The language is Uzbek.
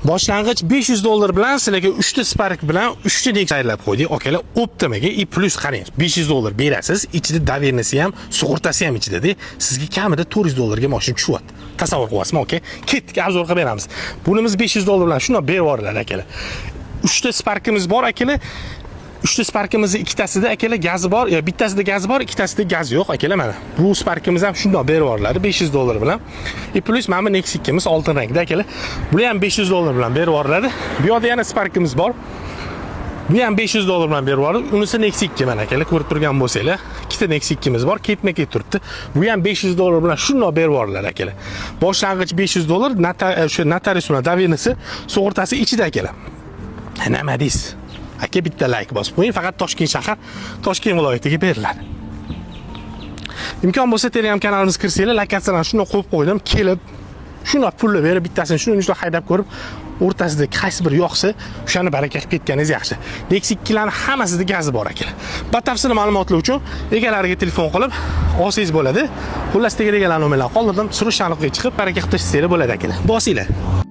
Boshlang'ich $500 bilan sizlarga 3 ta Spark bilan 3 ta Nexia tayyorlab qo'ydik. Okaylar, Optimaga i plus qarang. $500 berasiz, ichida davernisi ham, sug'urtasi ham ichida-da. Sizga kamida $400 ga mashina tushyapti. Tasavvur qilyapsizmi, okay? Ketdik, arzon qilib beramiz. Bunimiz $500 bilan shunday berib yubordilar akalar. 3 ta Sparkimiz bor akalar. 3 ta Sparkimizning ikkitasida akalar gazi bor, yo bittasida gazi bor, ikkitasida gaz yo'q akalar mana. Bu Sparkimiz ham shunday berib yuboriladi $500 bilan. Plus mana bu Nexia 2miz oltin rangda akalar. Bu ham $500 bilan berib yuboriladi. Bu yerda yana Sparkimiz bor. Bu ham $500 bilan berib yubordi. Unisi Nexia 2 mana akalar, ko'rib turgan bo'lsanglar, ikkita Nexia 2miz bor, ketma-ket turibdi. Bu ham $500 bilan shunday berib yubordilar akalar. Boshlang'ich $500, shu notarius bilan davenisi, sug'urtasi ichida akalar. Nima deysiz? Aka bitta like bosib qo'ying, faqat Toshkent shahar, Toshkent viloyatiga beriladi. Imkon bo'lsa Telegram kanalimizga kirsanglar, lokatsiyalarni shunday qo'yib qo'ydim, kelib shunday pulni berib, bittasini shunday haydab ko'rib, o'rtasida qaysi bir yoqsa, o'shani baraka qilib ketganingiz yaxshi. Nexia 2larning hammasida gazi bor akalar. Batafsil ma'lumotlar uchun egalariga telefon qilib olsangiz bo'ladi. Xullas, tegadigan nomerlarni qoldirdim. Surish aniqligiga chiqib baraka qilib tashlasanglar bo'ladi akalar. Bosinglar.